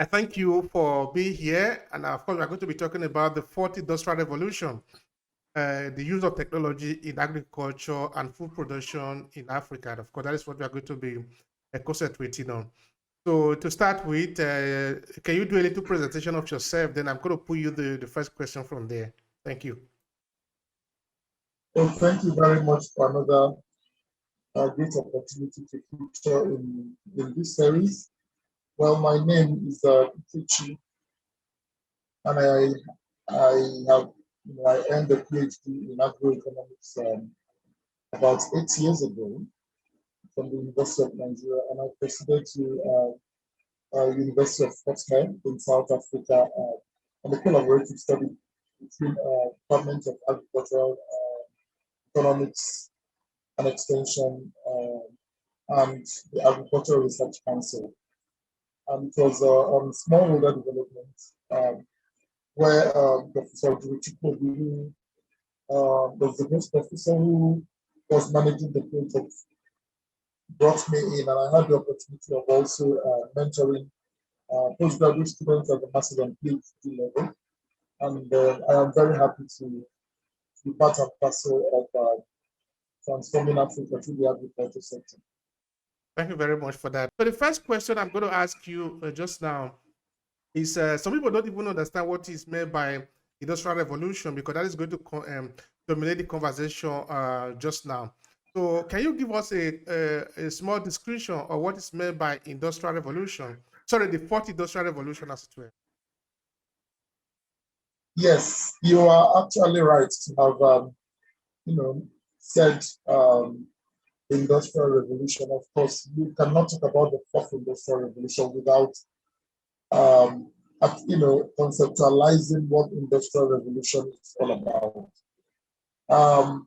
I thank you for being here. And of course, we're going to be talking about the fourth industrial revolution, the use of technology in agriculture and food production in Africa. And of course, that is what we are going to be concentrating on. So to start with, can you do a little presentation of yourself? Then I'm going to put you the first question from there. Thank you. Well, thank you very much for another great opportunity to feature in this series. Well, my name is Kechi, and I have I earned a PhD in agroeconomics about 8 years ago from the University of Nigeria, and I proceeded to University of Scotland in South Africa on a collaborative study between Department of Agricultural Economics and Extension and the Agricultural Research Council. And it was on smallholder development where Professor Kechi was the first professor who was managing the project, brought me in, and I had the opportunity of also mentoring postgraduate students at the master's and PhD level. And I am very happy to be part and parcel of transforming Africa through the agriculture sector. Thank you very much for that. So the first question I'm going to ask you just now is some people don't even understand what is meant by industrial revolution because that is going to dominate the conversation just now. So can you give us a small description of what is meant by industrial revolution? Sorry, the fourth industrial revolution as it were. Yes, you are actually right to have said industrial revolution. Of course, you cannot talk about the fourth industrial revolution without conceptualizing what industrial revolution is all about.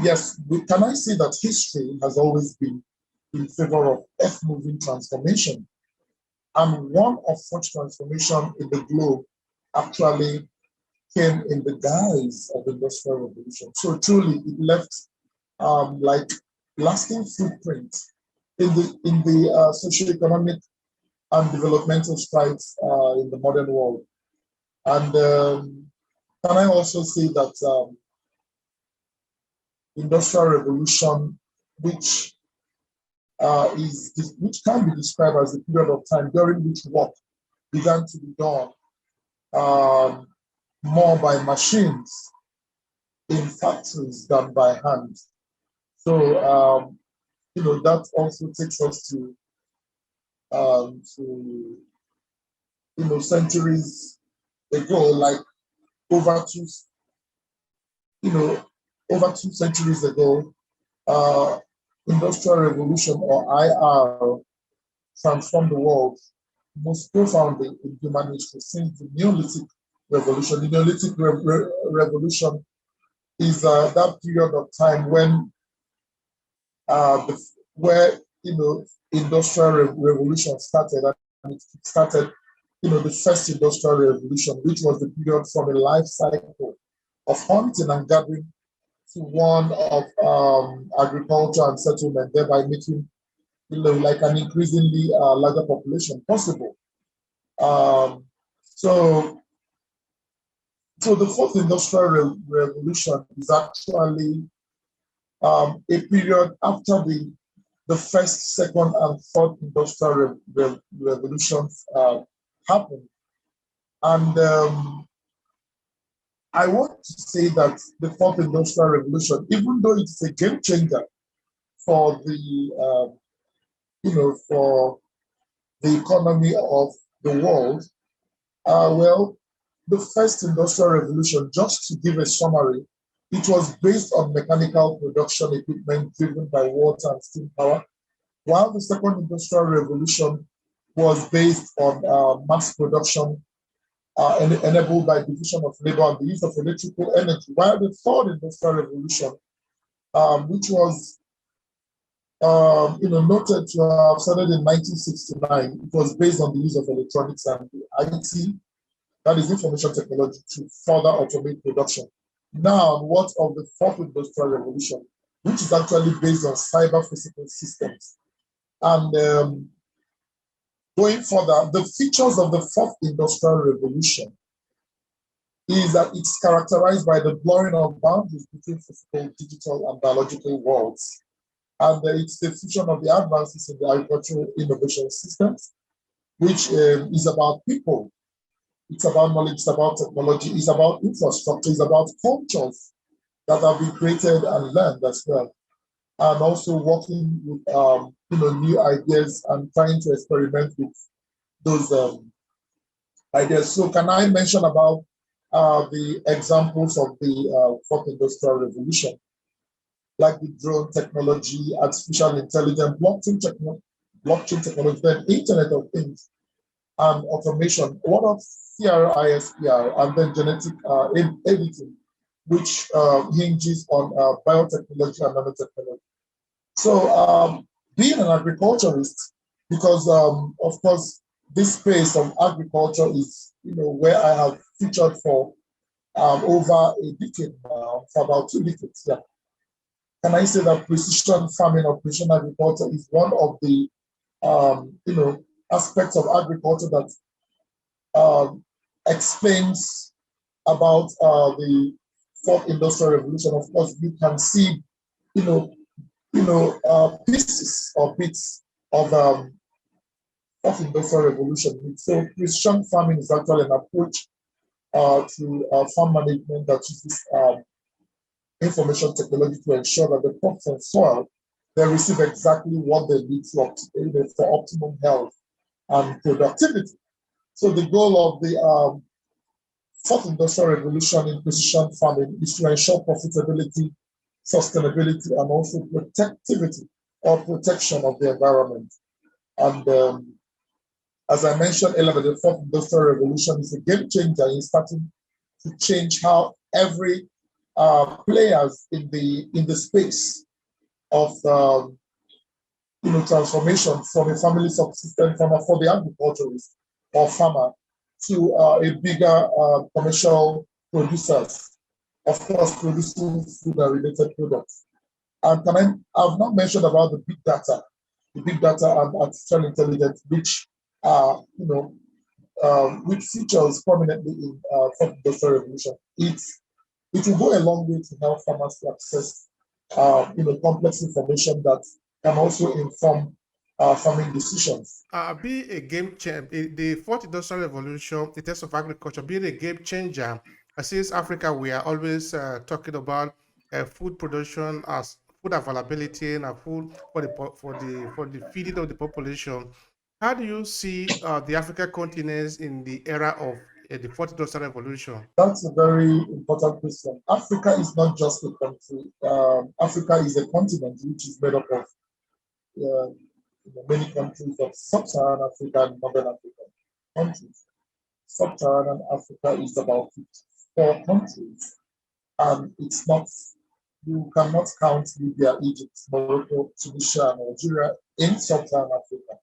Yes, can I say that history has always been in favor of earth-moving transformation? And one of such transformation in the globe actually came in the guise of the industrial revolution. So truly, it left like lasting footprint in the socio-economic and developmental strides in the modern world. And can I also say that industrial revolution, which can be described as a period of time during which work began to be done more by machines in factories than by hand. So that also takes us to centuries ago, like over two centuries ago, industrial revolution or IR transformed the world most profoundly in human history since the Neolithic revolution. The Neolithic revolution is that period of time when industrial revolution started, and it started, the first industrial revolution, which was the period from a life cycle of hunting and gathering to one of agriculture and settlement, thereby making like an increasingly larger population possible. So the fourth industrial revolution is actually a period after the first, second, and third industrial revolutions happened. And I want to say that the fourth industrial revolution, even though it's a game changer for the for the economy of the world, the first industrial revolution, just to give a summary, it was based on mechanical production equipment driven by water and steam power, while the second industrial revolution was based on mass production enabled by division of labor and the use of electrical energy, while the third industrial revolution, which was noted to have started in 1969, it was based on the use of electronics and IT, that is information technology, to further automate production. Now, what of the fourth industrial revolution, which is actually based on cyber physical systems? And Going further, the features of the fourth industrial revolution is that it's characterized by the blurring of boundaries between physical, digital, and biological worlds. And it's the fusion of the advances in the agricultural innovation systems, which is about people. It's about knowledge, it's about technology, it's about infrastructure, it's about cultures that have been created and learned as well. And also working with new ideas and trying to experiment with those ideas. So can I mention about the examples of the fourth industrial revolution, like the drone technology, artificial intelligence, blockchain technology, then Internet of Things, and automation. What of CRISPR, and then genetic editing, which hinges on biotechnology and nanotechnology. So being an agriculturist, because of course this space of agriculture is where I have featured for over a decade now, for about 2 decades. Yeah. Can I say that precision farming or precision agriculture is one of the aspects of agriculture that explains about the fourth industrial revolution? Of course, you can see, pieces or bits of fourth industrial revolution. So precision farming is actually an approach to farm management that uses information technology to ensure that the crops and soil they receive exactly what they need for optimum health and productivity. So the goal of the fourth industrial revolution in precision farming is to ensure profitability, sustainability, and also protectivity or protection of the environment. And as I mentioned earlier, the fourth industrial revolution is a game changer in starting to change how every players in the space of transformation from a family subsistence farmer for the agriculturist or farmer to a bigger commercial producers, of course, producing food and related products. And I've not mentioned about the big data and artificial intelligence, which which features prominently in fourth industrial revolution. It will go a long way to help farmers to access complex information that can also inform farming decisions. Be a game changer. The fourth industrial revolution in terms of agriculture, being a game changer. Since Africa, we are always talking about food production as food availability and food for the feeding of the population. How do you see the African continent in the era of the fourth industrial revolution? That's a very important question. Africa is not just a country. Africa is a continent which is made up of many countries of sub-Saharan Africa and Northern African countries. Sub-Saharan Africa is about 54 countries, and it's not, you cannot count Libya, Egypt, Morocco, Tunisia, and Nigeria in Sub-Saharan Africa.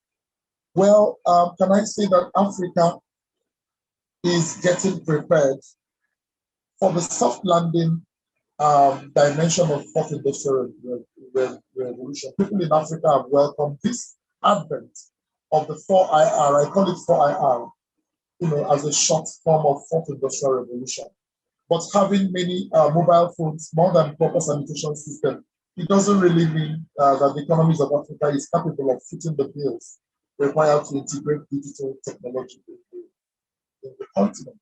Well, can I say that Africa is getting prepared for the soft landing dimension of fourth industrial revolution? People in Africa have welcomed this advent of the 4IR. I call it 4IR, as a short form of fourth industrial revolution. But having many mobile phones, more than proper sanitation system, it doesn't really mean that the economies of Africa is capable of fitting the bills required to integrate digital technology in the continent.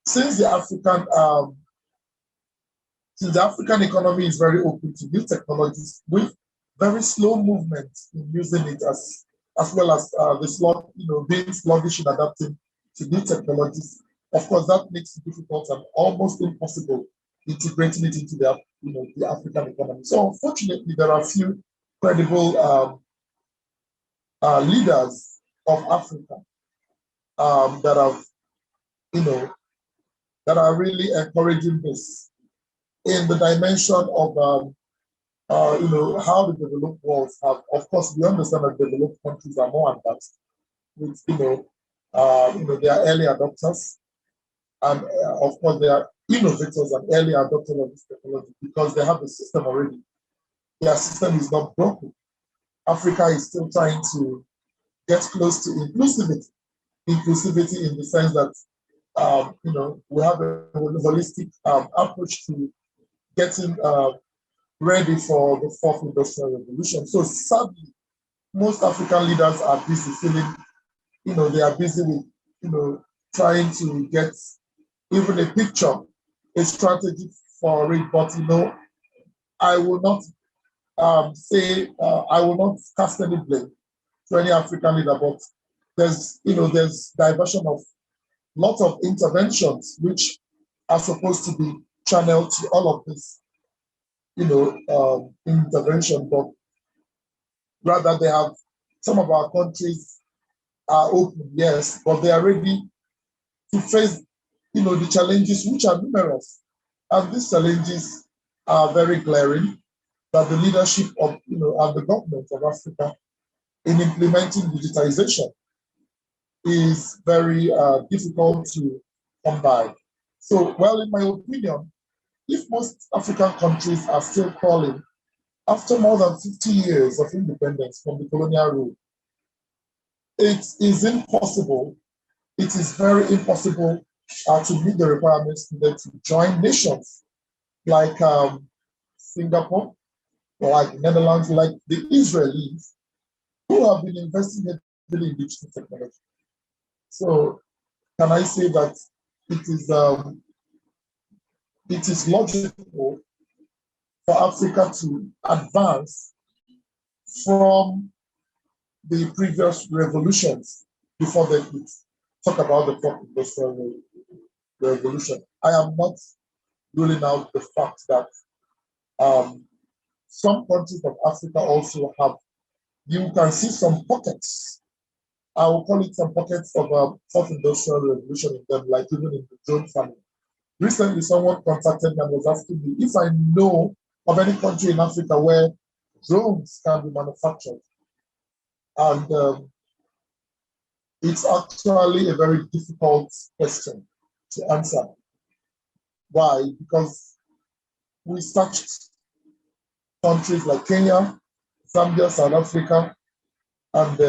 Since the African economy is very open to new technologies, with very slow movement in using it as well as being sluggish in adapting to new technologies. Of course, that makes it difficult and almost impossible integrating it into the African economy. So unfortunately, there are few credible leaders of Africa that have, that are really encouraging this in the dimension of how the developed worlds have. Of course, we understand that developed countries are more advanced with they are early adopters, and of course they are innovators and early adopters of this technology because they have the system already. Their system is not broken. Africa is still trying to get close to inclusivity. Inclusivity in the sense that we have a holistic approach to getting ready for the fourth industrial revolution. So sadly, most African leaders are busy feeling, they are busy with, trying to get even a picture, a strategy for it. But I will not I will not cast any blame to any African leader, but there's diversion of lots of interventions which are supposed to be channeled to all of this, intervention, but rather they have some of our countries are open, yes, but they are ready to face, the challenges which are numerous, and these challenges are very glaring that the leadership of, and the government of Africa in implementing digitization is very difficult to come by. So, well, in my opinion, if most African countries are still crawling after more than 50 years of independence from the colonial rule, it is impossible, it is very impossible to meet the requirements needed to join nations like Singapore, like Netherlands, like the Israelis, who have been investing heavily in digital technology. So can I say that it is logical for Africa to advance from the previous revolutions before they could talk about the fourth industrial revolution? I am not ruling out the fact that some countries of Africa also have, you can see some pockets, I will call it some pockets of fourth industrial revolution in them, like even in the drone family. Recently, someone contacted me and was asking me if I know of any country in Africa where drones can be manufactured. And it's actually a very difficult question to answer. Why? Because we searched countries like Kenya, Zambia, South Africa, and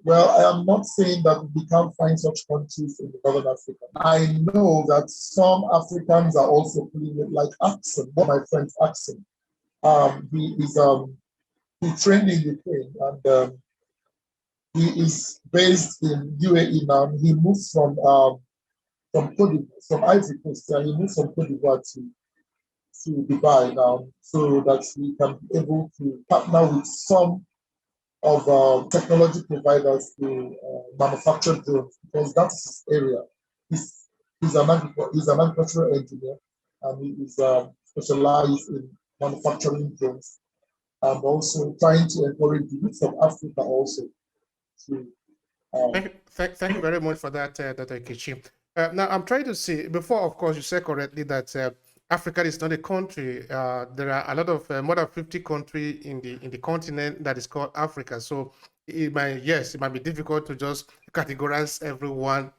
well, I am not saying that we can't find such countries in Northern Africa. I know that some Africans are also putting it like Axon, one of my friends, Axon. He trained in Ukraine, and he is based in UAE now. He moved from Ivory Coast, and he moved from Cote d'Ivoire to Dubai now, so that we can be able to partner with some of technology providers to manufacture drones, because that's his area. He's an agricultural engineer, and he is specialized in manufacturing drones, and also trying to encourage the youth of Africa also to. Thank you very much for that, Dr. Kechi. Now, I'm trying to see, before, of course, you said correctly that Africa is not a country. There are a lot of more than 50 countries in the continent that is called Africa. So it might be difficult to just categorize everyone,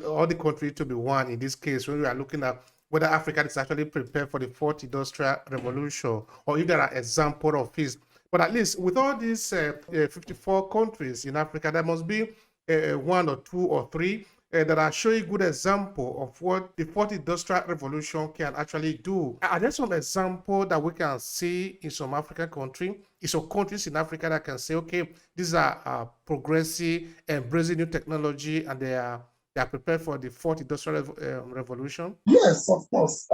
all the countries to be one. In this case, when we are looking at whether Africa is actually prepared for the fourth industrial revolution, or if there are examples of this. But at least with all these 54 countries in Africa, there must be one or two or three that are showing good example of what the fourth industrial revolution can actually do. Are there some example that we can see in some African country, in some countries in Africa that can say, okay, these are progressive, embracing new technology, and they are prepared for the fourth industrial revolution? Yes, of course.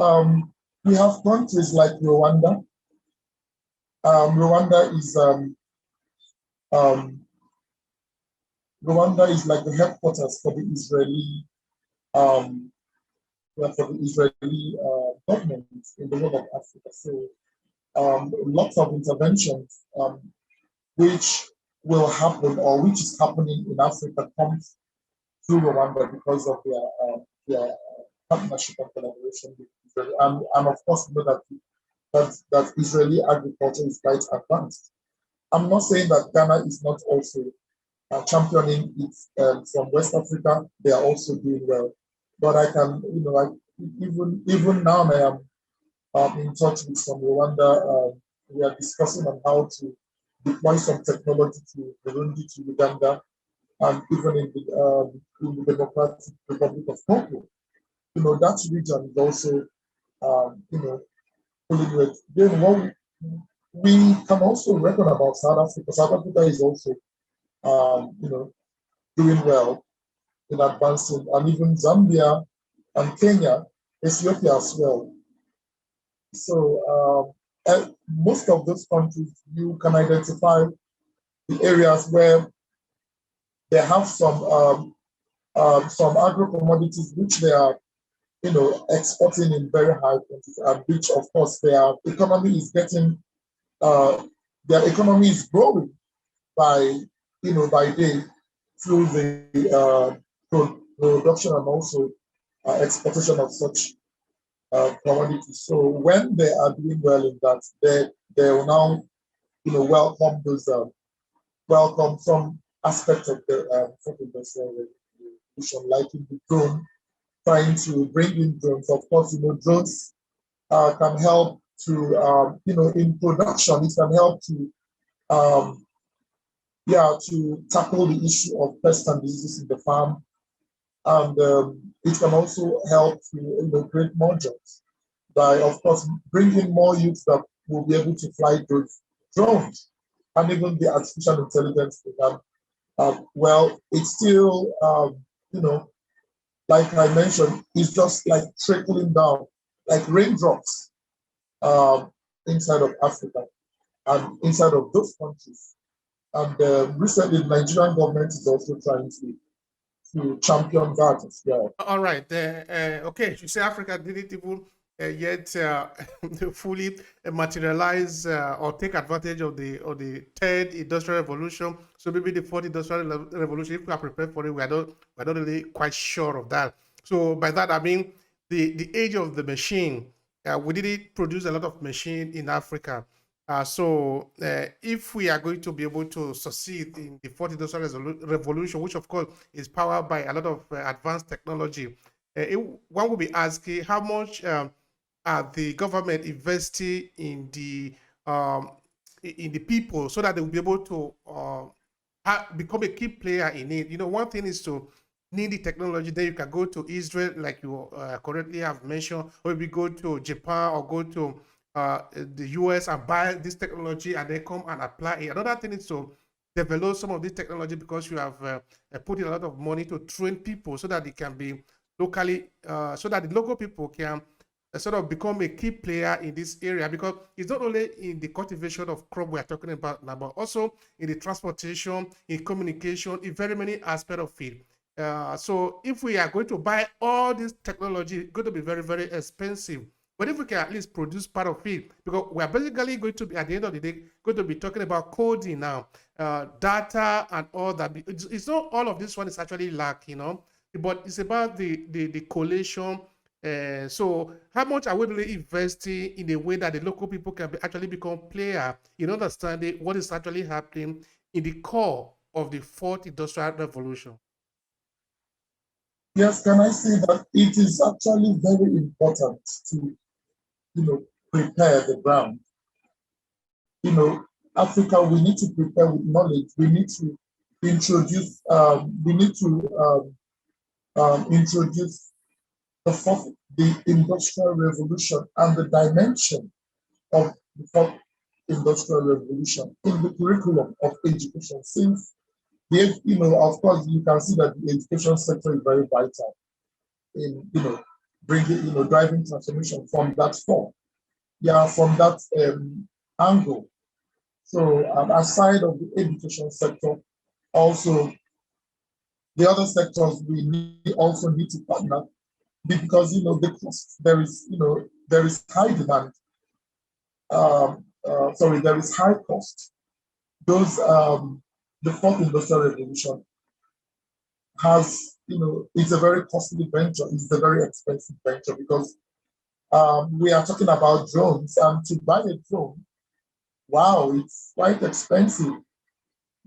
We have countries like Rwanda. Rwanda is like the headquarters for the Israeli government in the whole of Africa. So lots of interventions which will happen, or which is happening in Africa, comes through Rwanda because of their partnership and collaboration with Israel. And of course, we know that Israeli agriculture is quite advanced. I'm not saying that Ghana is not also championing it from West Africa. They are also doing well. But I can, even now I am in touch with some Rwanda. We are discussing on how to deploy some technology to Burundi, to Uganda, and even in the Democratic Republic of Congo. That region is also, pulling with. Then what we can also reckon about South Africa. South Africa is also, doing well in advancing, and even Zambia and Kenya, Ethiopia as well. So most of those countries, you can identify the areas where they have some agro commodities which they are, exporting in very high quantities, and which, of course, economy is getting, uh, their economy is growing by, by day through the production and also exportation of such commodities. So when they are doing well in that, they will now, welcome welcome some aspects of the food industrial revolution, like in the drone, trying to bring in drones. Of course, drones can help to, in production, it can help to, to tackle the issue of pests and diseases in the farm, and it can also help to, create more jobs by, of course, bringing more youth that will be able to fly those drones, and even the artificial intelligence program. Well, it's still, like I mentioned, it's just like trickling down, like raindrops, inside of Africa and inside of those countries. And recently, the Nigerian government is also trying to champion that as well. All right. Okay. You say Africa didn't even yet fully materialize or take advantage of the third industrial revolution. So maybe the fourth industrial revolution, if we are prepared for it, we're not really quite sure of that. So by that I mean the age of the machine. We didn't produce a lot of machine in Africa. So if we are going to be able to succeed in the fourth industrial revolution, which of course is powered by a lot of advanced technology, one will be asking how much are the government investing um, in the people so that they will be able to become a key player in it. One thing is to need the technology, then you can go to Israel, like you currently have mentioned, or maybe go to Japan or go to the US and buy this technology and then come and apply it. Another thing is to develop some of this technology because you have put in a lot of money to train people so that they can be locally, so that the local people can sort of become a key player in this area, because it's not only in the cultivation of crop we are talking about now, but also in the transportation, in communication, in very many aspects of it. So if we are going to buy all this technology, it's going to be very, very expensive. But if we can at least produce part of it, because we're basically going to be, at the end of the day, going to be talking about coding now, data and all that. It's not all of this one is actually but it's about the collation. So how much are we really investing in a way that the local people can actually become player in understanding what is actually happening in the core of the fourth industrial revolution? Yes, can I say that it is actually very important to, prepare the ground. Africa, we need to prepare with knowledge. We need to introduce the industrial revolution and the dimension of the fourth industrial revolution in the curriculum of education. Since of course, you can see that the education sector is very vital in, bringing, driving transformation from that form. Yeah, from that angle. So aside of the education sector, also the other sectors also need to partner, because the cost, there is high demand. There is high cost. Those The fourth industrial revolution has, it's a very costly venture. It's a very expensive venture, because we are talking about drones, and to buy a drone, wow, it's quite expensive.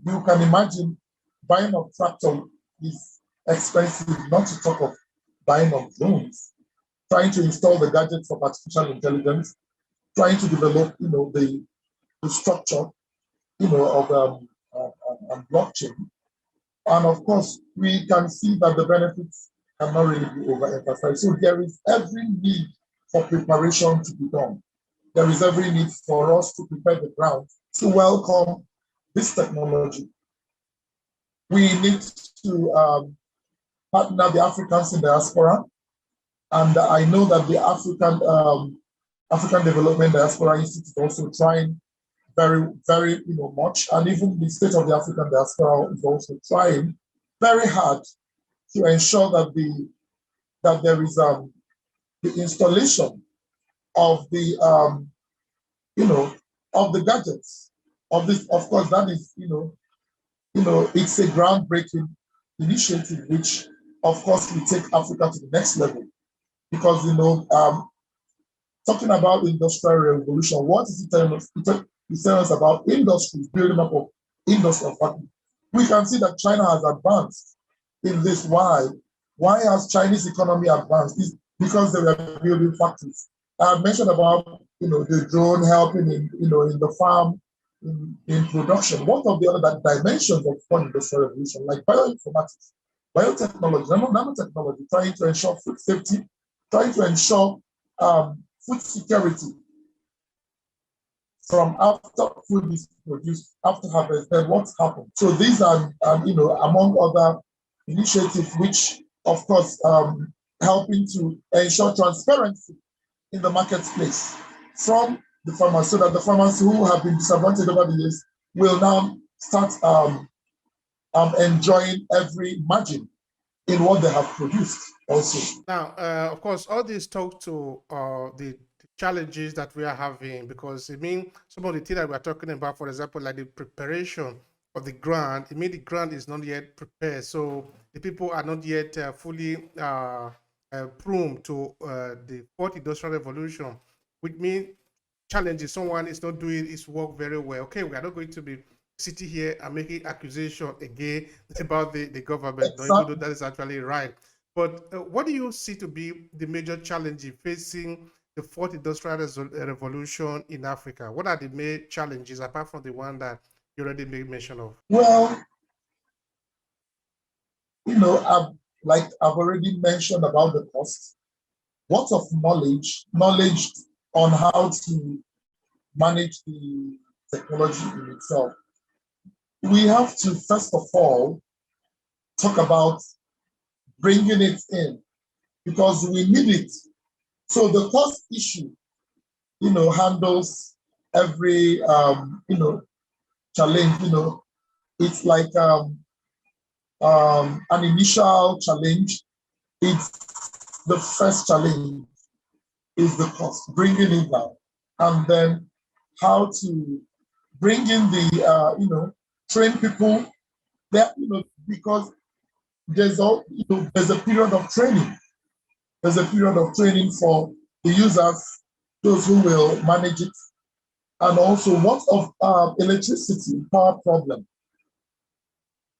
You can imagine buying a tractor is expensive, not to talk of buying of drones. Trying to install the gadgets of artificial intelligence, trying to develop, the structure, of blockchain. And of course, we can see that the benefits cannot really be overemphasized. So there is every need for preparation to be done. There is every need for us to prepare the ground to welcome this technology. We need to partner the Africans in diaspora, and I know that the African Development Diaspora Institute is also trying very, very much, and even the state of the African diaspora is also trying very hard to ensure that there is the installation of the of the gadgets of this. Of course, that is it's a groundbreaking initiative, which of course will take Africa to the next level, because talking about industrial revolution, what is it telling us? It's telling us about industries, building up of industrial factories. We can see that China has advanced in this. Why? Why has Chinese economy advanced? It's because they were building factories. I mentioned about the drone helping in the farm, in production. What of the other dimensions of fourth industrial revolution, like bioinformatics, biotechnology, nanotechnology, trying to ensure food safety, trying to ensure food security from after food is produced, after harvest, then what's happened. So these are, among other initiatives, which of course helping to ensure transparency in the marketplace from the farmers, so that the farmers who have been disadvantaged over the years will now start enjoying every margin in what they have produced also. Now, of course, all this talk to the challenges that we are having, because I mean, some of the things that we are talking about, for example, like the preparation of the ground, I mean, the ground is not yet prepared. So the people are not yet fully prone to the fourth industrial revolution, which means challenges. Someone is not doing his work very well. Okay, we are not going to be sitting here and making accusation again about the government, no, even though that is actually right. But what do you see to be the major challenge facing the fourth industrial revolution in Africa? What are the main challenges apart from the one that you already made mention of? Well, I've already mentioned about the cost. What of knowledge on how to manage the technology in itself? We have to first of all talk about bringing it in, because we need it. So the cost issue, handles every challenge. It's like an initial challenge. It's the first challenge is the cost, bringing it down, and then how to bring in the train people there, because there's a period of training. There's a period of training for the users, those who will manage it, and also what of electricity power problem.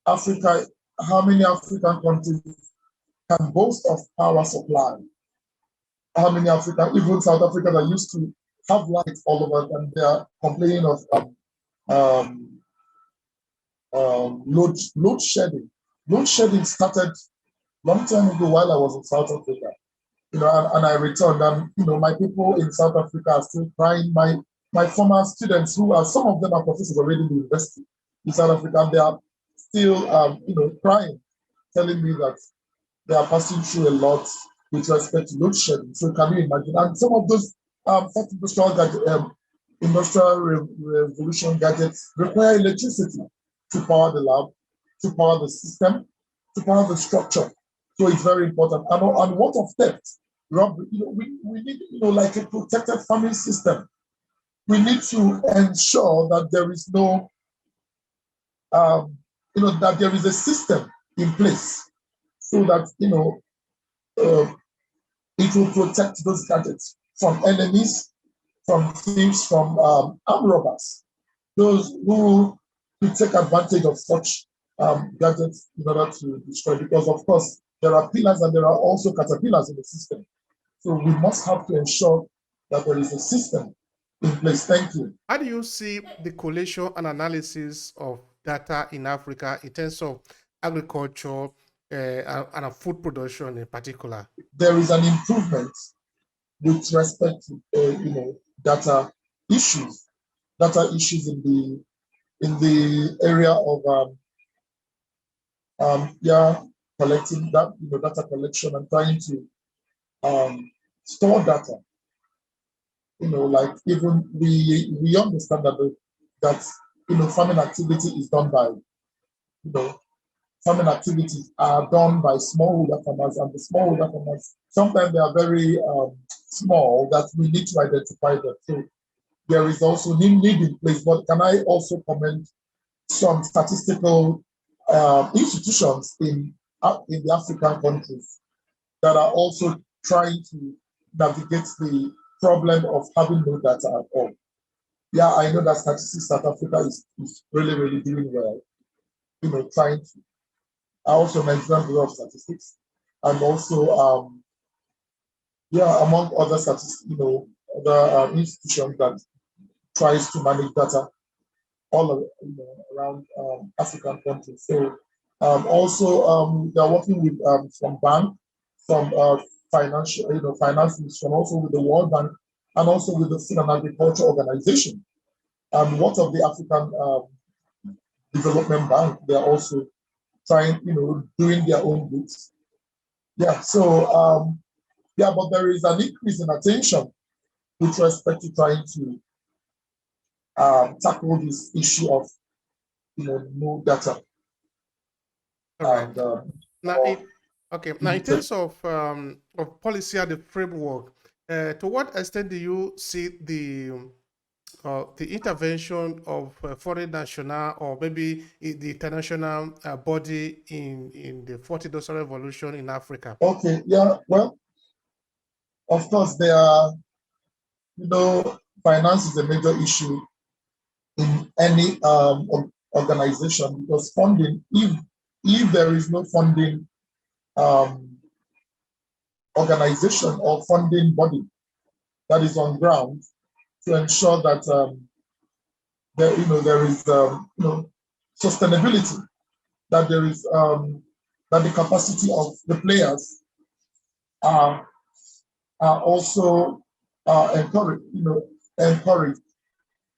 Africa, how many African countries can boast of power supply? How many African, even South Africa, that used to have lights all over, and they are complaining of um, load shedding. Load shedding started long time ago while I was in South Africa. And I returned, and my people in South Africa are still crying. My former students, who are, some of them are professors already in the university in South Africa, and they are still crying, telling me that they are passing through a lot with respect to load shedding. So can you imagine? And some of those industrial revolution gadgets require electricity to power the lab, to power the system, to power the structure. So it's very important. And what of theft? Robbery, we need, like a protected farming system. We need to ensure that there is no, that there is a system in place, so that, it will protect those gadgets from enemies, from thieves, from armed robbers, those who could take advantage of such gadgets in order to destroy. Because, of course, there are pillars and there are also caterpillars in the system. So we must have to ensure that there is a system in place. Thank you. How do you see the collation and analysis of data in Africa in terms of agriculture and food production in particular? There is an improvement with respect to data issues, in the area of yeah, collecting that, data collection and trying to store data. Like even we understand that farming activity is done by know farming activities are done by smallholder farmers, and the smallholder farmers sometimes they are very small that we need to identify them. So there is also need in place. But can I also comment some statistical institutions in the African countries that are also trying to navigate the problem of having no data at all? Yeah, I know that Statistics South Africa is really, really doing well, trying to. I also mentioned Bureau of Statistics, and also, yeah, among other statistics, other institutions that tries to manage data all around African countries. So also they are working with some bank, some financial, finance institution, also with the World Bank, and also with the Food and Agriculture Organization. And what of the African Development Bank? They are also trying, doing their own bits. Yeah. So yeah, but there is an increase in attention with respect to trying to tackle this issue of no data. All right. And Now, okay. Now, in limited. terms of policy and the framework, to what extent do you see the intervention of foreign national or maybe the international body in the fourth industrial revolution in Africa? Okay, yeah, well, of course, there are, finance is a major issue in any organization, because funding, if there is no funding um, organization or funding body that is on ground to ensure that there is sustainability, that there is that the capacity of the players are also encouraged, encouraged.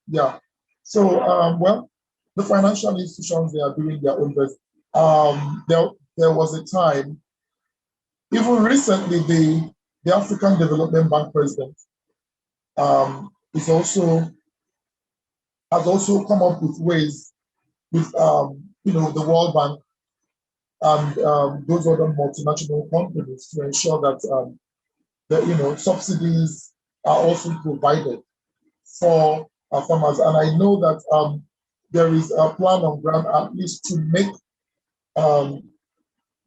Yeah. So well, the financial institutions, they are doing their own best. There was a time, even recently, the African Development Bank president is also has also come up with ways with the World Bank and those other multinational companies to ensure that subsidies are also provided for farmers. And I know that there is a plan on ground at least to make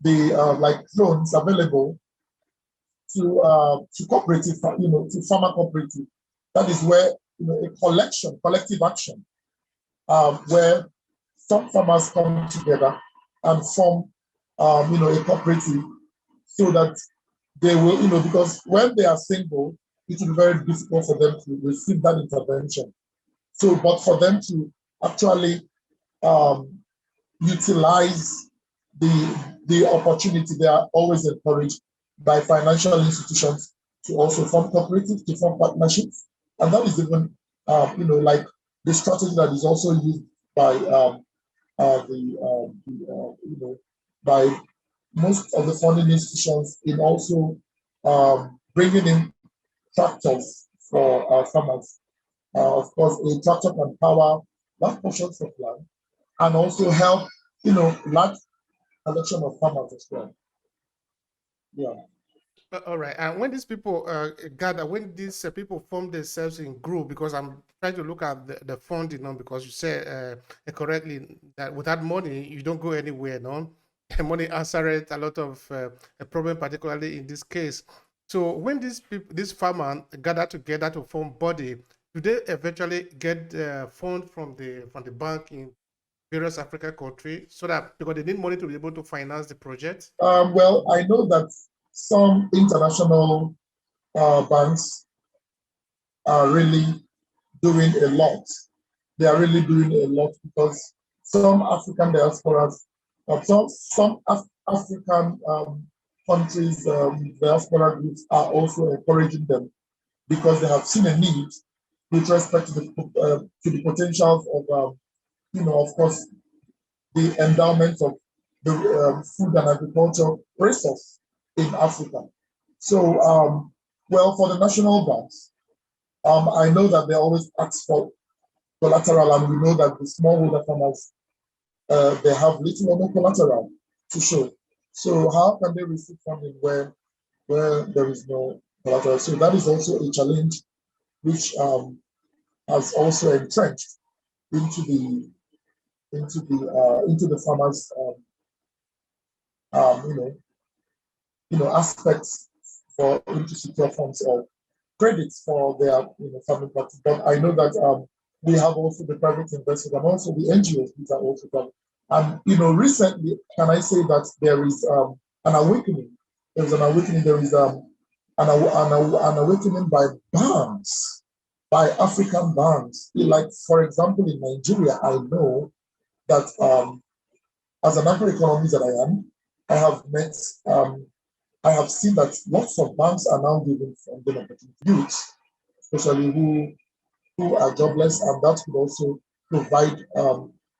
the like loans available to cooperative, to farmer cooperative. That is where a collective action, where some farmers come together and form, a cooperative, so that they will, because when they are single, it will be very difficult for them to receive that intervention. So, but for them to actually utilize the opportunity, they are always encouraged by financial institutions to also form cooperatives, to form partnerships, and that is even like the strategy that is also used by by most of the funding institutions in also bringing in tractors for farmers. Of course, a tractor can power large portions of land and also help, large collection of farmers as well. Yeah. All right. And when these people gather, when these people form themselves in group, because I'm trying to look at the funding, because you said correctly that without money, you don't go anywhere, no? Money answered a lot of a problem, particularly in this case. So when these people, these farmers gather together to form body, do they eventually get fund from the bank in various African countries so that because they need money to be able to finance the project? Well, I know that some international banks are really doing a lot. They are really doing a lot because some African diasporas Some African countries, diaspora groups are also encouraging them because they have seen a need with respect to the potentials of, of course, the endowment of the food and agriculture resource in Africa. So, well, for the national banks, I know that they always ask for collateral, and we know that the smallholder farmers, they have little or no collateral to show. So how can they receive funding where there is no collateral? So that is also a challenge which has also entrenched into the farmers um, you know aspects for them to secure funds or credits for their farming practice. But I know that we have also the private investors and also the NGOs which are also coming. And recently, can I say that there is an awakening? There is an awakening. There is an awakening by banks, by African banks. Like, for example, in Nigeria, I know that as an agroeconomist that I am, I have met, I have seen that lots of banks are now giving funding opportunity to youth, especially who are jobless, and that could also provide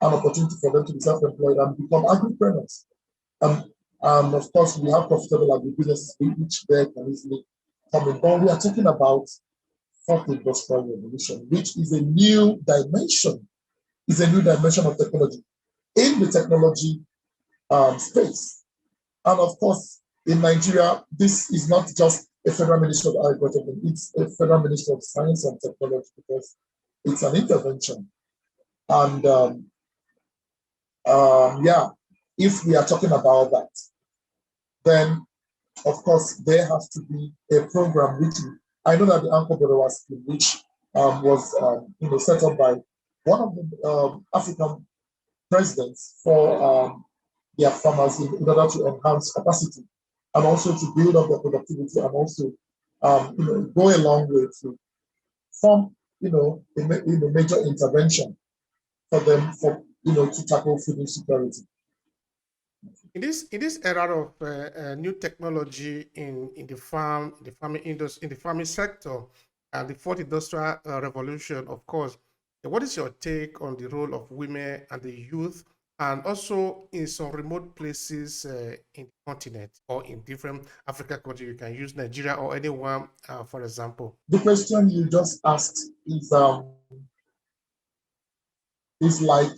an opportunity for them to be self-employed and become agripreneurs. And of course, we have profitable agribusinesses which they can easily come in. But we are talking about fourth industrial revolution, which is a new dimension, of technology in the technology space. And of course, in Nigeria, this is not just a federal ministry of agriculture, it's a federal ministry of science and technology because it's an intervention. And yeah, if we are talking about that, then of course there has to be a program which I know that the Anchor Borrower scheme, which was set up by one of the African presidents for their farmers in order to enhance capacity and also to build up their productivity and also go a long way to form a major intervention for them to tackle food insecurity. In this era of new technology in the farming industry, in the farming sector, and the fourth industrial revolution, of course, what is your take on the role of women and the youth, and also in some remote places in the continent or in different African countries? You can use Nigeria or anyone, for example. The question you just asked is like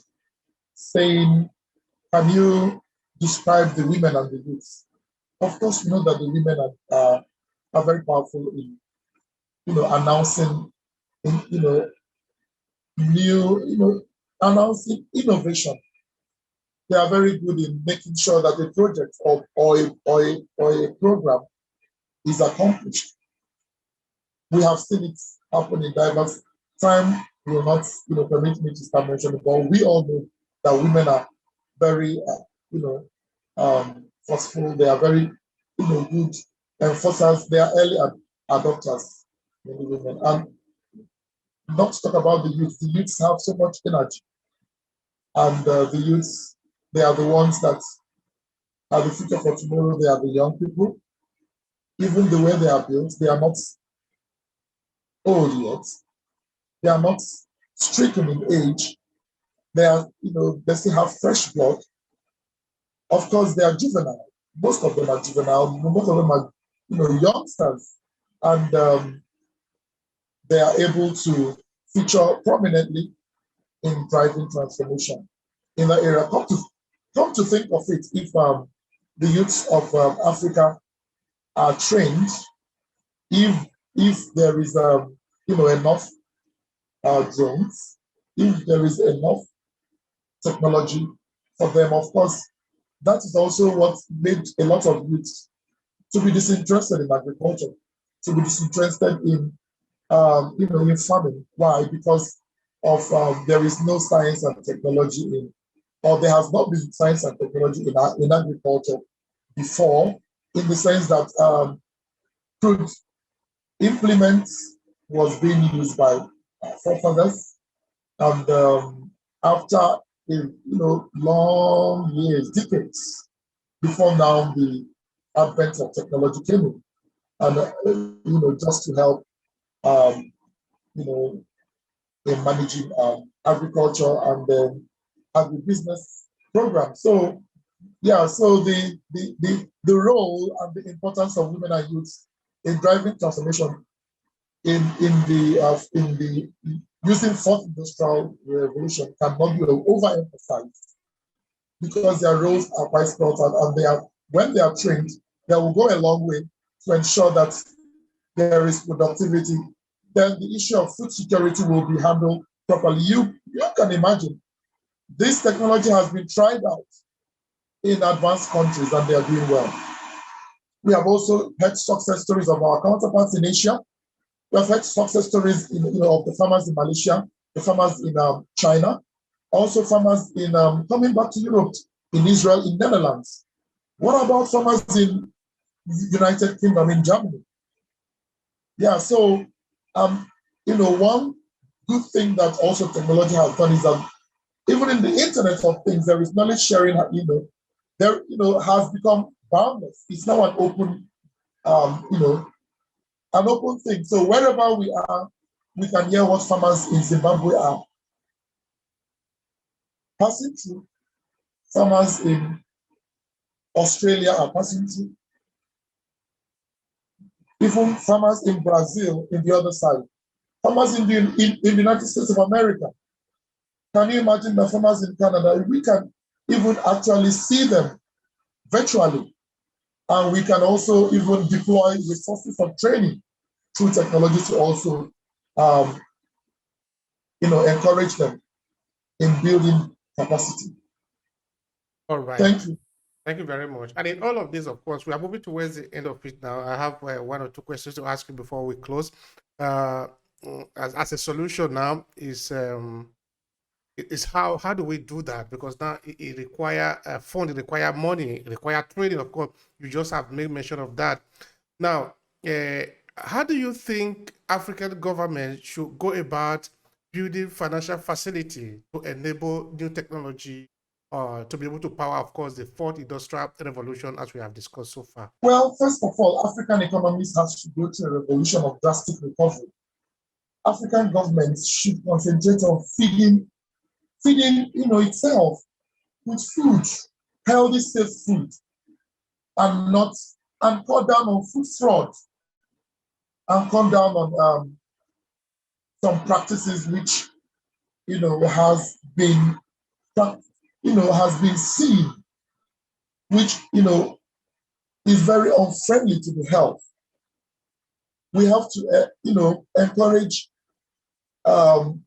saying, can you describe the women and the youth? Of course, we know that the women are very powerful in announcing new announcing innovation. They are very good in making sure that a project or a program is accomplished. We have seen it happen in diverse time. Will not permit me to start mentioning, but we all know that women are very forceful. They are very good enforcers. They are early adopters, the women. And not to talk about the youth. The youths have so much energy, and the youths, they are the ones that are the future for tomorrow. They are the young people. Even the way they are built, they are not old yet. They are not stricken in age. They are, they still have fresh blood. Of course, they are juvenile. Most of them are juvenile. Most of them are, youngsters, and they are able to feature prominently in driving transformation in that area. Come to think of it, if the youths of Africa are trained, if there is enough drones, if there is enough technology for them, of course, that is also what made a lot of youths to be disinterested in agriculture, to be disinterested in in farming. Why? Because of there is no science and technology or there has not been science and technology in agriculture before, in the sense that crude implements was being used by forefathers, and after long years, decades before now the advent of technology came in, and just to help, um, you know, in managing agriculture and agribusiness program. So yeah, so the role and the importance of women and youth in driving transformation in the using fourth industrial revolution cannot be overemphasized, because their roles are quite spelled out, and they are, when they are trained, they will go a long way to ensure that there is productivity. Then the issue of food security will be handled properly. You can imagine this technology has been tried out in advanced countries and they are doing well. We have also heard success stories of our counterparts in Asia. We have heard success stories of the farmers in Malaysia, the farmers in China, also farmers in coming back to Europe, in Israel, in Netherlands. What about farmers in United Kingdom, in Germany? Yeah, so one good thing that also technology has done is that even in the Internet of Things, there is knowledge sharing. There has become boundless. It's now an open, an open thing. So wherever we are, we can hear what farmers in Zimbabwe are passing through. Farmers in Australia are passing through. Even farmers in Brazil, in the other side. Farmers in the United States of America. Can you imagine the farmers in Canada? We can even actually see them virtually. And we can also even deploy resources of training through technology to also encourage them in building capacity. All right. Thank you. Thank you very much. And in all of this, of course, we are moving towards the end of it now. I have one or two questions to ask you before we close. As a solution now is how do we do that? Because now it require fund, it require money, it require training. Of course, you just have made mention of that. Now, how do you think African government should go about building financial facility to enable new technology, to be able to power, of course, the fourth industrial revolution, as we have discussed so far? Well, first of all, African economies have to go to a revolution of drastic recovery. African governments should concentrate on feeding itself with food, healthy, safe food, and cut down on food fraud, and cut down on some practices which has been seen, which is very unfriendly to the health. We have to encourage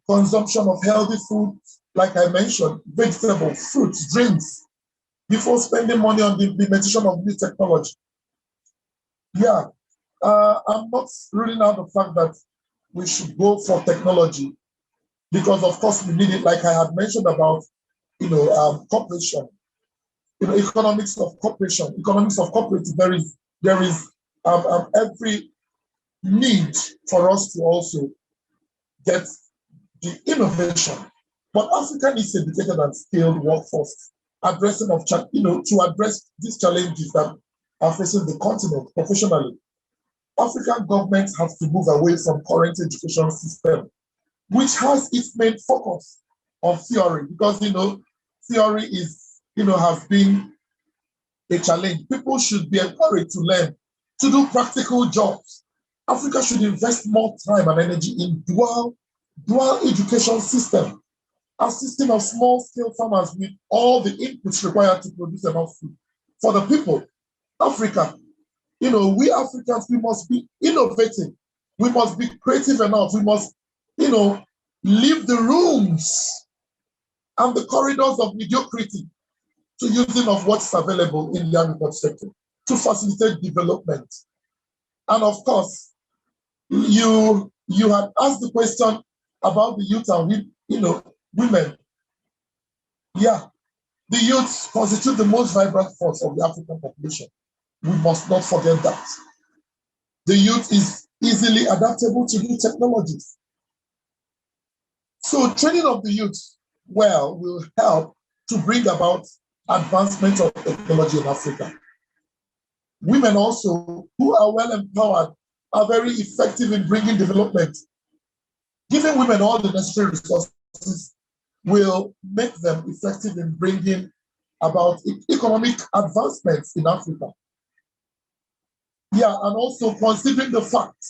consumption of healthy food, like I mentioned, vegetables, fruits, drinks, before spending money on the implementation of new technology. Yeah, I'm not ruling out the fact that we should go for technology, because of course we need it, like I had mentioned about cooperation, economics of cooperation, economics of cooperative. There is every need for us to also get the innovation. But Africa needs educated and skilled workforce to address these challenges that are facing the continent professionally. African governments have to move away from current education system, which has its main focus on theory, because theory has been a challenge. People should be encouraged to learn, to do practical jobs. Africa should invest more time and energy in dual education system, a system of small-scale farmers with all the inputs required to produce enough food for the people. Africa, we Africans, we must be innovative. We must be creative enough. We must, leave the rooms and the corridors of mediocrity to using of what's available in the agriculture sector to facilitate development. And of course, you had asked the question about the youth and women. Yeah, the youth constitute the most vibrant force of the African population. We must not forget that. The youth is easily adaptable to new technologies. So training of the youth well will help to bring about advancement of technology in Africa. Women also, who are well empowered, are very effective in bringing development. Giving women all the necessary resources will make them effective in bringing about economic advancements in Africa. Yeah, and also considering the fact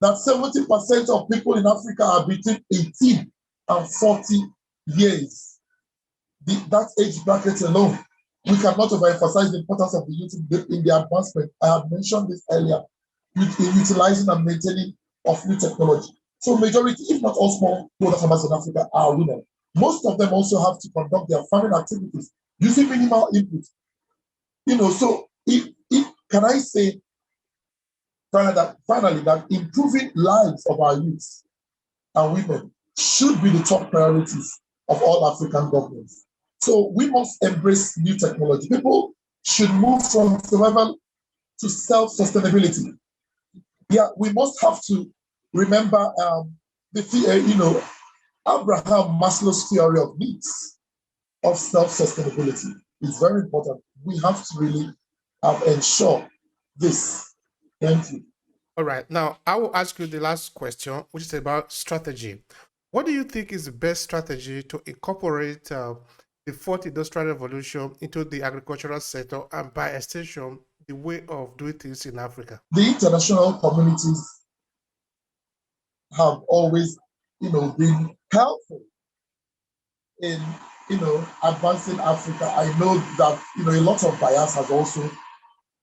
that 70% of people in Africa are between 18 and 40 years. That age bracket alone, we cannot overemphasize the importance of the youth in the advancement. I have mentioned this earlier, in utilizing and maintaining of new technology. So majority, if not all smallholder farmers in Africa are women. Most of them also have to conduct their farming activities using minimal input. So can I say finally that improving lives of our youths and women should be the top priorities of all African governments. So we must embrace new technology. People should move from survival to self-sustainability. Yeah, we must have to remember Abraham Maslow's theory of needs of self-sustainability is very important. We have to really ensure this. Thank you. All right. Now, I will ask you the last question, which is about strategy. What do you think is the best strategy to incorporate the fourth industrial revolution into the agricultural sector and, by extension, the way of doing things in Africa? The international communities have always, been helpful in, advancing Africa. I know that, a lot of bias has also,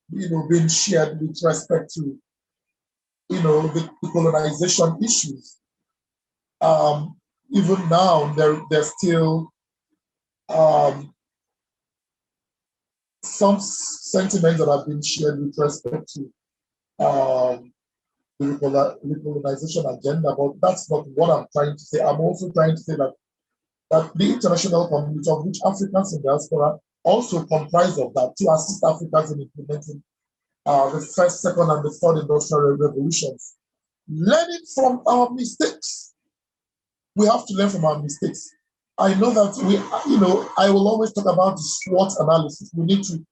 been shared with respect to, the colonization issues. Even now, there's still some sentiments that have been shared with respect to the recolonization agenda, but that's not what I'm trying to say. I'm also trying to say that the international community, of which Africans in diaspora also comprise of that, to assist Africans in implementing the first, second, and the third industrial revolutions. Learning from our mistakes. We have to learn from our mistakes. I know that I will always talk about the SWOT analysis. We need to,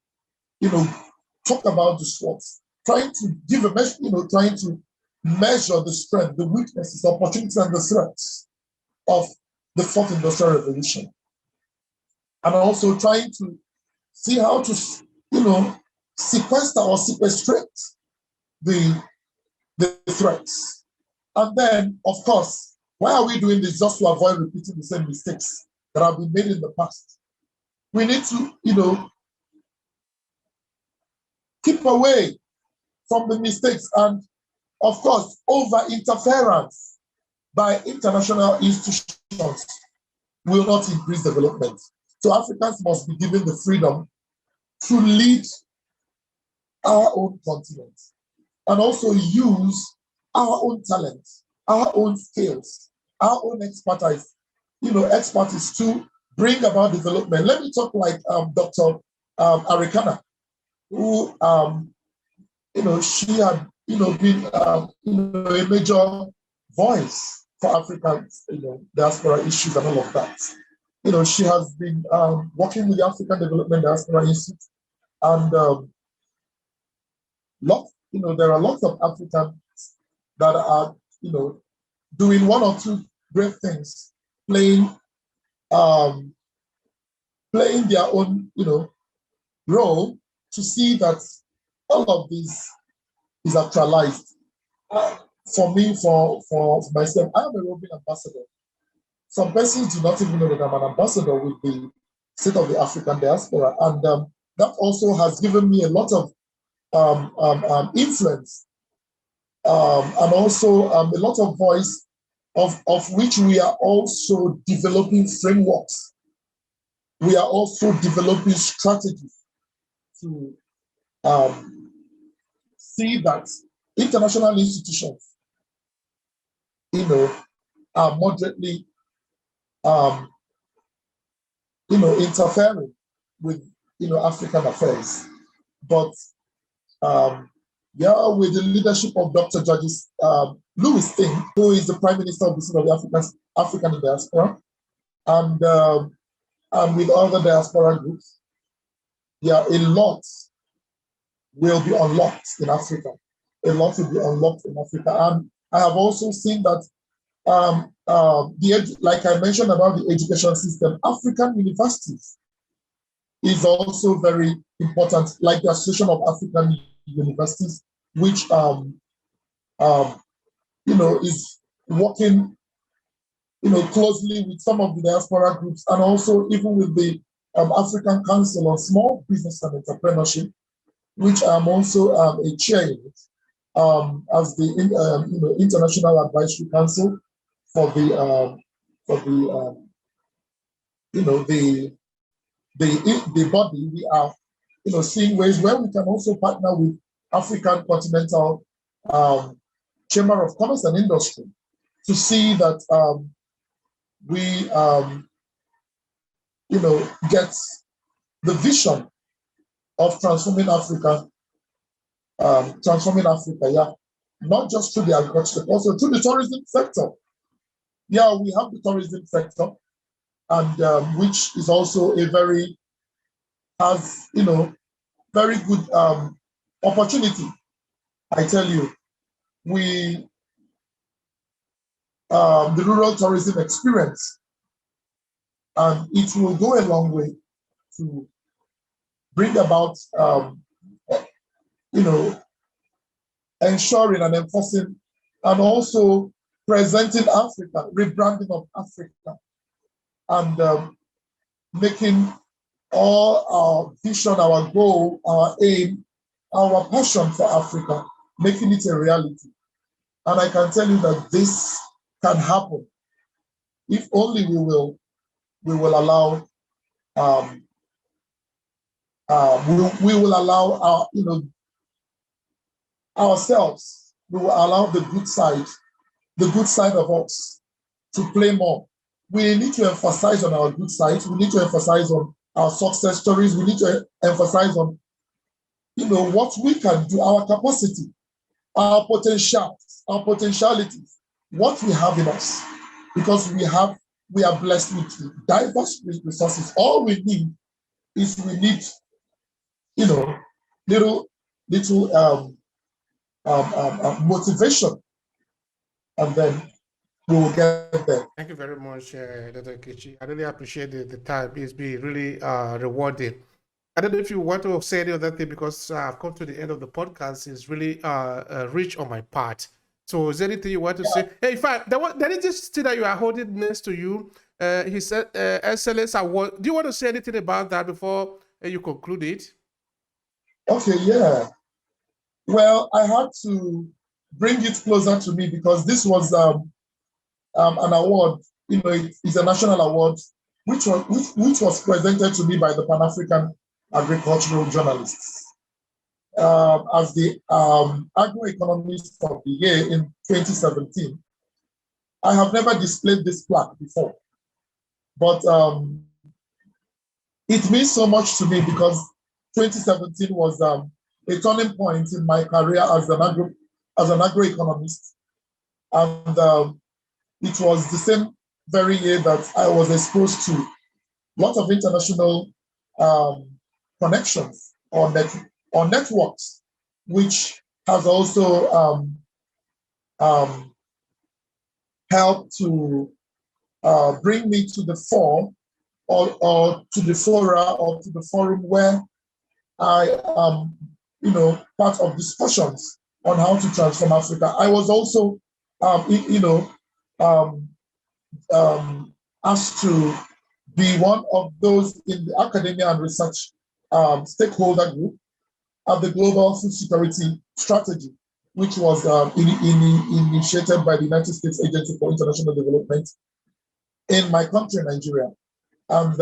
talk about the SWOTs, trying to give a measure, trying to measure the strength, the weaknesses, the opportunities, and the threats of the fourth industrial revolution. And also trying to see how to, sequester or sequestrate the threats. And then, of course, why are we doing this? Just to avoid repeating the same mistakes that have been made in the past. We need to, keep away from the mistakes and, of course, over interference by international institutions will not increase development. So Africans must be given the freedom to lead our own continent and also use our own talent, our own skills, our own expertise, to bring about development. Let me talk like Dr. Arikana, who, she had, been, a major voice for Africans, diaspora issues and all of that. She has been working with the African Development Diaspora Institute, and there are lots of Africans that are, doing one or two great things, playing their own, role to see that all of this is actualized. For me, for myself, I am a roving ambassador. Some persons do not even know that I'm an ambassador with the state of the African diaspora, and that also has given me a lot of influence and also a lot of voice, of which we are also developing frameworks. We are also developing strategies to see that international institutions, are moderately, interfering with, African affairs. But with the leadership of Dr. Louis Ting, who is the Prime Minister of the State of the African diaspora, and with other diaspora groups. Yeah, a lot will be unlocked in Africa. A lot will be unlocked in Africa. And I have also seen that, like I mentioned about the education system, African universities is also very important, like the Association of African Universities, which um, is working closely with some of the diaspora groups, and also even with the African Council on Small Business and Entrepreneurship, which I'm also a chair in it, as the International Advisory Council for the the body. We are seeing ways where we can also partner with African Continental Chamber of Commerce and Industry to see that we get the vision of transforming Africa, yeah, not just through the agriculture, also through the tourism sector. Yeah, we have the tourism sector, and which is also has very good opportunity. I tell you, we the rural tourism experience, and it will go a long way to bring about ensuring and enforcing, and also presenting Africa, rebranding of Africa, and making all our vision, our goal, our aim, our passion for Africa, making it a reality. And I can tell you that this can happen if only we will allow we will allow our ourselves, we will allow the good side of us to play more. We need to emphasize on our good sides. We need to emphasize on our success stories. We need to emphasize on what we can do, our capacity, our potentialities, what we have in us, because we are blessed with diverse resources. All we need is little motivation, and then we will get there. Thank you very much, Dr. Kechi. I really appreciate the time. It's been really rewarding. I don't know if you want to say any other thing, because I've come to the end of the podcast. It's really rich on my part. So is there anything you want to say? Hey, in fact, there is this thing that you are holding next to you. He said Excellence Award. Do you want to say anything about that before you conclude it? Okay, yeah. Well, I had to bring it closer to me because this was an award. It's a national award, which was presented to me by the Pan-African Agricultural Journalists as the Agroeconomist of the Year in 2017. I have never displayed this plaque before, but it means so much to me because 2017 was a turning point in my career as an agroeconomist, and it was the same very year that I was exposed to lots of international connections or networks, which has also helped to bring me to the fore, or to the fora, or to the forum where I am, part of discussions on how to transform Africa. I was also, asked to be one of those in the academia and research stakeholder group at the Global Food Security Strategy, which was initiated by the United States Agency for International Development in my country, Nigeria. And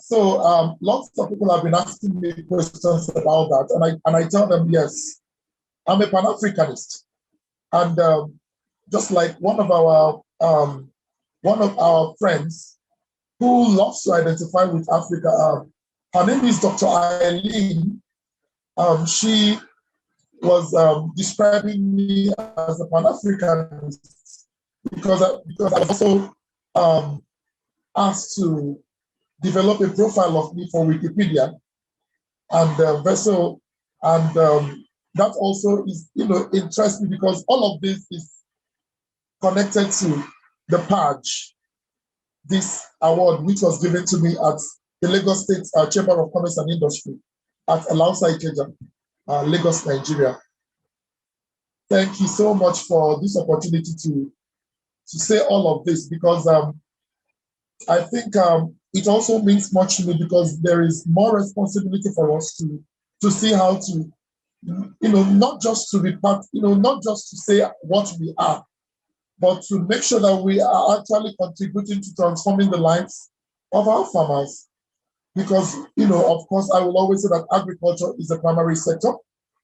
so lots of people have been asking me questions about that, and I tell them, yes, I'm a Pan-Africanist, and just like one of our friends who loves to identify with Africa, her name is Dr. Eileen. She was describing me as a Pan-Africanist because I was also asked to develop a profile of me for Wikipedia, and Vessel, and that also is, interests me because all of this is connected to the Page, this award, which was given to me at the Lagos State Chamber of Commerce and Industry at Alausa Ikeja, Lagos, Nigeria. Thank you so much for this opportunity to say all of this, because I think it also means much to me, because there is more responsibility for us to see how to, not just to be part, not just to say what we are, but to make sure that we are actually contributing to transforming the lives of our farmers. Because, of course, I will always say that agriculture is a primary sector.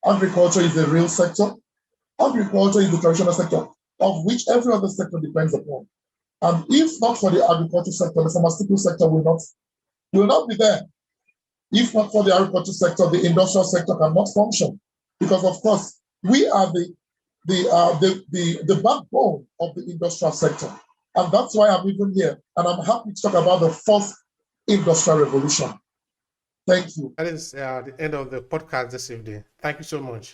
Agriculture is a real sector. Agriculture is the traditional sector of which every other sector depends upon. And if not for the agriculture sector, the pharmaceutical sector will not be there. If not for the agriculture sector, the industrial sector cannot function, because of course we are the backbone of the industrial sector, and that's why I'm even here. And I'm happy to talk about the fourth industrial revolution. Thank you. That is the end of the podcast this evening. Thank you so much.